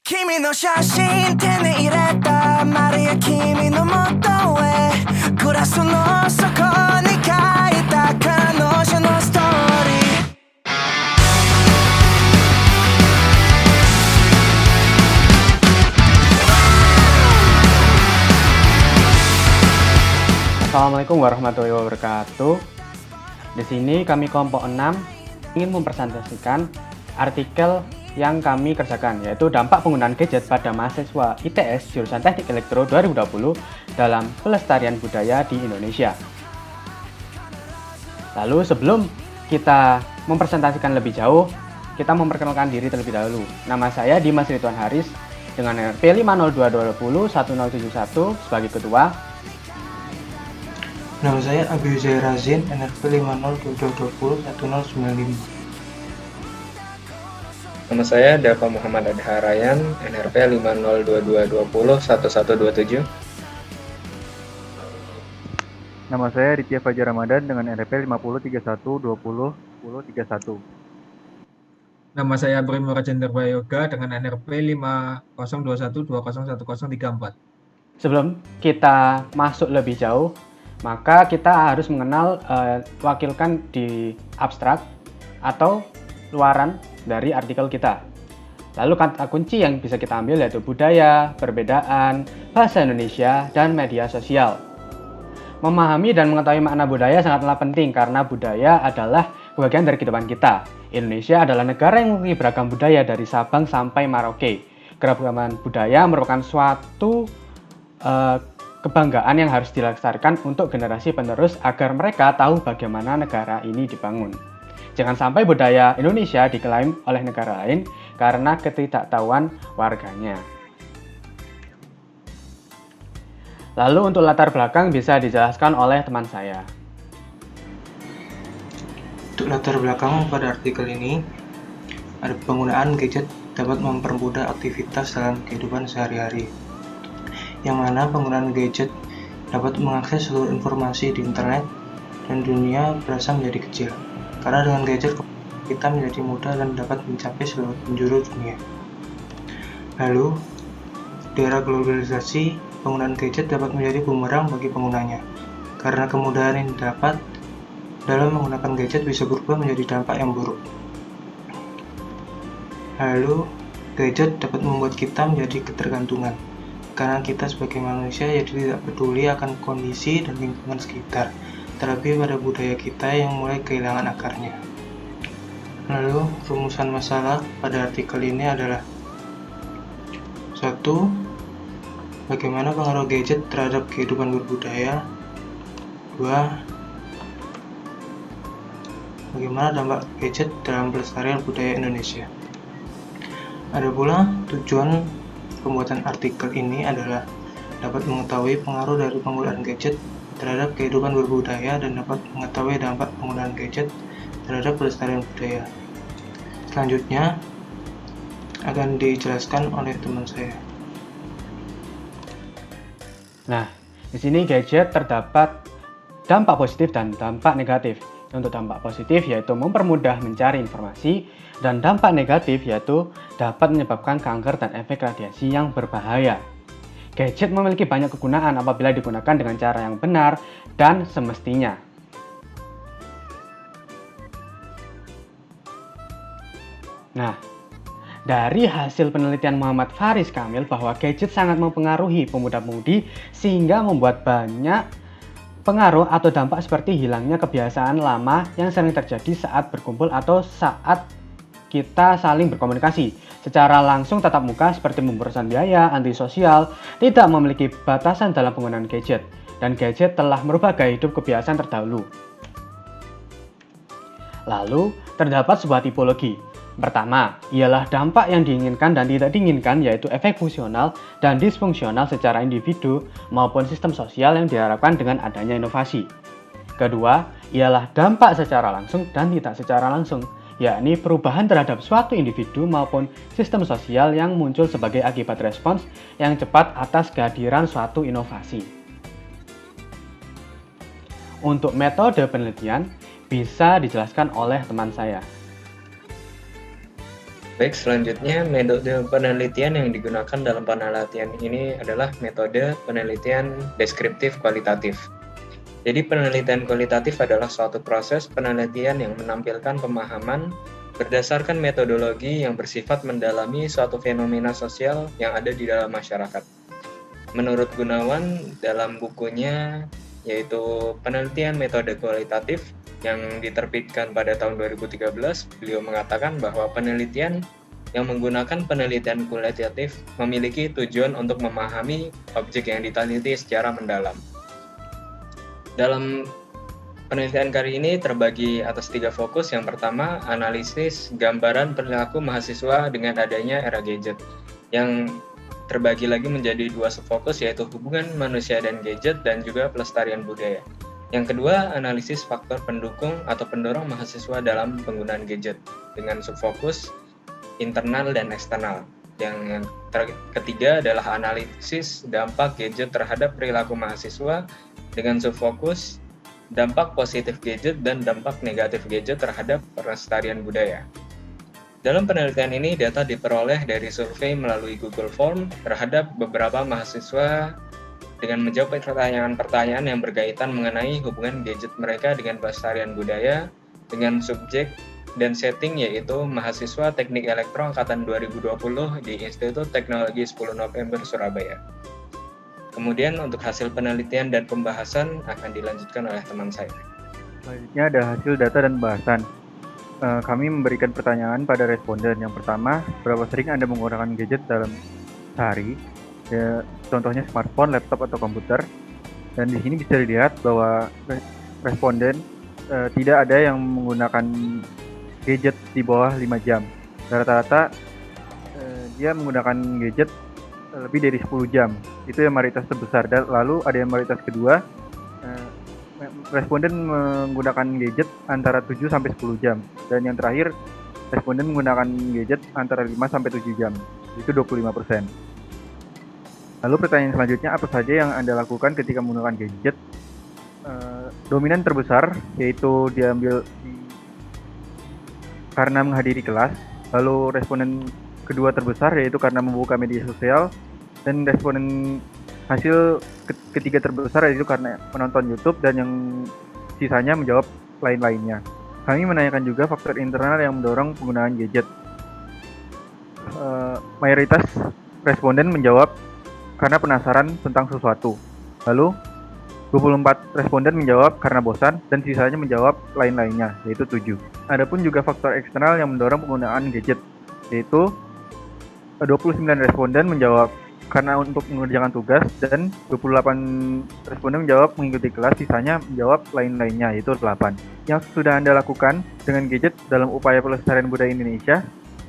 君の写真手に入れたマリア君の元へグラスの底に書いた彼女のストーリー Assalamualaikum warahmatullahi wabarakatuh. Di sini kami kelompok 6 ingin mempresentasikan artikel yang kami kerjakan, yaitu dampak penggunaan gadget pada mahasiswa ITS jurusan Teknik Elektro 2020 dalam pelestarian budaya di Indonesia. Lalu sebelum kita mempresentasikan lebih jauh, kita memperkenalkan diri terlebih dahulu. Nama saya Dimas Ridwan Haris dengan NRP 502201071 sebagai ketua. Nama saya Abi Zair Razin, NRP 502201095. Nama saya Dava Muhammad Adharayan, NRP 50222201127. Nama saya Ritya Fajar Ramadan dengan NRP 5031201031. Nama saya Brimo Rajendra Yoga dengan NRP 5021201034. Sebelum kita masuk lebih jauh, maka kita harus mengenal wakilkan di abstrak atau luaran dari artikel kita. Lalu kata kunci yang bisa kita ambil yaitu budaya, perbedaan, bahasa Indonesia, dan media sosial. Memahami dan mengetahui makna budaya sangatlah penting karena budaya adalah bagian dari kehidupan kita. Indonesia adalah negara yang memiliki beragam budaya dari Sabang sampai Merauke. Keragaman budaya merupakan suatu kebanggaan yang harus dilestarikan untuk generasi penerus agar mereka tahu bagaimana negara ini dibangun. Jangan sampai budaya Indonesia diklaim oleh negara lain karena ketidaktahuan warganya. Lalu untuk latar belakang bisa dijelaskan oleh teman saya. Untuk latar belakang pada artikel ini, ada penggunaan gadget dapat mempermudah aktivitas dalam kehidupan sehari-hari. Yang mana penggunaan gadget dapat mengakses seluruh informasi di internet dan dunia berasa menjadi kecil. Karena dengan gadget kita menjadi mudah dan dapat mencapai seluruh penjuru dunia. Lalu, di era globalisasi, penggunaan gadget dapat menjadi bumerang bagi penggunanya. Karena kemudahan yang didapat dalam menggunakan gadget bisa berubah menjadi dampak yang buruk. Lalu, gadget dapat membuat kita menjadi ketergantungan. Karena kita sebagai manusia jadi tidak peduli akan kondisi dan lingkungan sekitar, terlebih pada budaya kita yang mulai kehilangan akarnya. Lalu, rumusan masalah pada artikel ini adalah 1. Bagaimana pengaruh gadget terhadap kehidupan berbudaya. 2. Bagaimana dampak gadget dalam pelestarian budaya Indonesia. Ada pula tujuan pembuatan artikel ini adalah dapat mengetahui pengaruh dari penggunaan gadget terhadap kehidupan berbudaya dan dapat mengetahui dampak penggunaan gadget terhadap pelestarian budaya. Selanjutnya akan dijelaskan oleh teman saya. Nah, di sini gadget terdapat dampak positif dan dampak negatif. Untuk dampak positif yaitu mempermudah mencari informasi, dan dampak negatif yaitu dapat menyebabkan kanker dan efek radiasi yang berbahaya. Gadget memiliki banyak kegunaan apabila digunakan dengan cara yang benar dan semestinya. Nah, dari hasil penelitian Muhammad Faris Kamil bahwa gadget sangat mempengaruhi pemuda-pemudi sehingga membuat banyak pengaruh atau dampak seperti hilangnya kebiasaan lama yang sering terjadi saat berkumpul atau saat kita saling berkomunikasi secara langsung tatap muka seperti pemborosan biaya, antisosial, tidak memiliki batasan dalam penggunaan gadget, dan gadget telah merubah gaya hidup kebiasaan terdahulu. Lalu, terdapat sebuah tipologi. Pertama, ialah dampak yang diinginkan dan tidak diinginkan, yaitu efek fungsional dan disfungsional secara individu maupun sistem sosial yang diharapkan dengan adanya inovasi. Kedua, ialah dampak secara langsung dan tidak secara langsung, yakni perubahan terhadap suatu individu maupun sistem sosial yang muncul sebagai akibat respons yang cepat atas kehadiran suatu inovasi. Untuk metode penelitian bisa dijelaskan oleh teman saya. Baik, selanjutnya metode penelitian yang digunakan dalam penelitian ini adalah metode penelitian deskriptif kualitatif. Jadi penelitian kualitatif adalah suatu proses penelitian yang menampilkan pemahaman berdasarkan metodologi yang bersifat mendalami suatu fenomena sosial yang ada di dalam masyarakat. Menurut Gunawan, dalam bukunya yaitu Penelitian Metode Kualitatif yang diterbitkan pada tahun 2013, beliau mengatakan bahwa penelitian yang menggunakan penelitian kualitatif memiliki tujuan untuk memahami objek yang diteliti secara mendalam. Dalam penelitian kali ini terbagi atas 3 fokus. Yang pertama, analisis gambaran perilaku mahasiswa dengan adanya era gadget. Yang terbagi lagi menjadi 2 subfokus, yaitu hubungan manusia dan gadget dan juga pelestarian budaya. Yang kedua, analisis faktor pendukung atau pendorong mahasiswa dalam penggunaan gadget dengan subfokus internal dan eksternal. Yang ketiga adalah analisis dampak gadget terhadap perilaku mahasiswa dengan subfokus dampak positif gadget dan dampak negatif gadget terhadap pelestarian budaya. Dalam penelitian ini, data diperoleh dari survei melalui Google Form terhadap beberapa mahasiswa dengan menjawab pertanyaan-pertanyaan yang berkaitan mengenai hubungan gadget mereka dengan pelestarian budaya dengan subjek dan setting yaitu mahasiswa Teknik Elektro angkatan 2020 di Institut Teknologi 10 November Surabaya. Kemudian untuk hasil penelitian dan pembahasan akan dilanjutkan oleh teman saya. Selanjutnya ada hasil data dan bahasan. Kami memberikan pertanyaan pada responden. Yang pertama, berapa sering Anda menggunakan gadget dalam sehari? Ya, contohnya smartphone, laptop, atau komputer. Dan di sini bisa dilihat bahwa responden tidak ada yang menggunakan gadget di bawah 5 jam. Rata-rata dia menggunakan gadget lebih dari 10 jam. Itu yang mayoritas terbesar. Dan lalu ada yang mayoritas kedua, responden menggunakan gadget antara 7 sampai 10 jam. Dan yang terakhir, responden menggunakan gadget antara 5 sampai 7 jam. Itu 25%. Lalu pertanyaan selanjutnya, apa saja yang Anda lakukan ketika menggunakan gadget? Dominan terbesar yaitu diambil karena menghadiri kelas. Lalu responden kedua terbesar yaitu karena membuka media sosial. Dan responden hasil ketiga terbesar yaitu karena menonton YouTube, dan yang sisanya menjawab lain-lainnya. Kami menanyakan juga faktor internal yang mendorong penggunaan gadget. Mayoritas responden menjawab karena penasaran tentang sesuatu. Lalu 24 responden menjawab karena bosan, dan sisanya menjawab lain-lainnya, yaitu 7. Adapun juga faktor eksternal yang mendorong penggunaan gadget, yaitu 29 responden menjawab karena untuk mengerjakan tugas, dan 28 responden menjawab mengikuti kelas, sisanya menjawab lain-lainnya, yaitu 8. Yang sudah Anda lakukan dengan gadget dalam upaya pelestarian budaya Indonesia,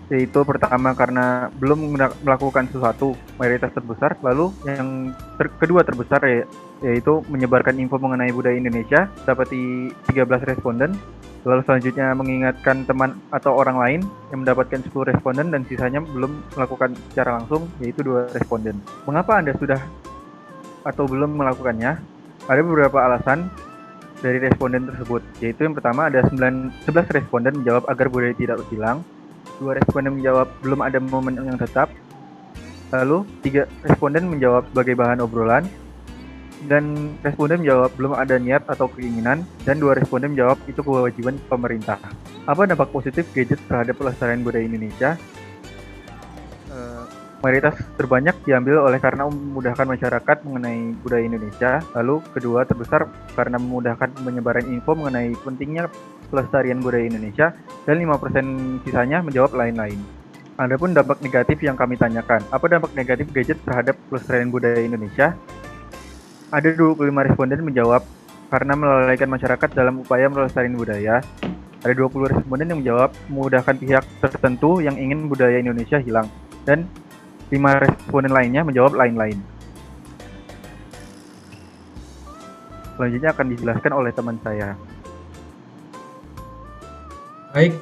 yaitu pertama karena belum melakukan sesuatu, mayoritas terbesar. Lalu yang kedua terbesar yaitu menyebarkan info mengenai budaya Indonesia, dapati 13 responden. Lalu selanjutnya mengingatkan teman atau orang lain yang mendapatkan 10 responden, dan sisanya belum melakukan secara langsung, yaitu 2 responden. Mengapa Anda sudah atau belum melakukannya? Ada beberapa alasan dari responden tersebut, yaitu yang pertama ada 11 responden menjawab agar budaya tidak hilang. 2 responden menjawab belum ada momen yang tetap. Lalu 3 responden menjawab sebagai bahan obrolan. Dan responden menjawab belum ada niat atau keinginan. Dan 2 responden menjawab itu kewajiban pemerintah. Apa dampak positif gadget terhadap pelestarian budaya Indonesia? Mayoritas terbanyak diambil oleh karena memudahkan masyarakat mengenai budaya Indonesia. Lalu kedua terbesar karena memudahkan penyebaran info mengenai pentingnya pelestarian budaya Indonesia, dan 5% sisanya menjawab lain-lain. Adapun dampak negatif yang kami tanyakan, apa dampak negatif gadget terhadap pelestarian budaya Indonesia? Ada 25 responden menjawab karena melalaikan masyarakat dalam upaya melestarikan budaya. Ada 20 responden yang menjawab memudahkan pihak tertentu yang ingin budaya Indonesia hilang. Dan 5 responden lainnya menjawab lain-lain. Selanjutnya akan dijelaskan oleh teman saya. Baik,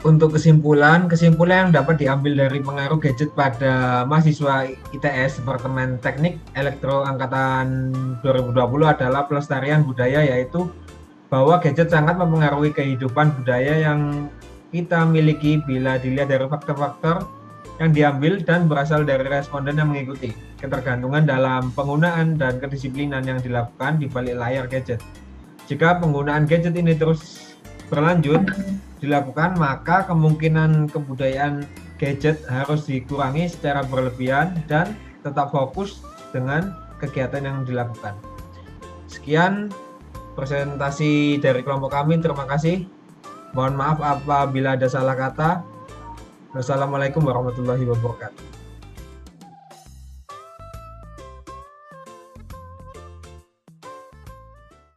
untuk kesimpulan yang dapat diambil dari pengaruh gadget pada mahasiswa ITS Departemen Teknik Elektro Angkatan 2020 adalah pelestarian budaya, yaitu bahwa gadget sangat mempengaruhi kehidupan budaya yang kita miliki bila dilihat dari faktor-faktor yang diambil dan berasal dari responden yang mengikuti, ketergantungan dalam penggunaan dan kedisiplinan yang dilakukan di balik layar gadget. Jika penggunaan gadget ini terus berlanjut dilakukan, maka kemungkinan kebudayaan gadget harus dikurangi secara berlebihan dan tetap fokus dengan kegiatan yang dilakukan. Sekian presentasi dari kelompok kami, terima kasih. Mohon maaf apabila ada salah kata. Wassalamualaikum warahmatullahi wabarakatuh.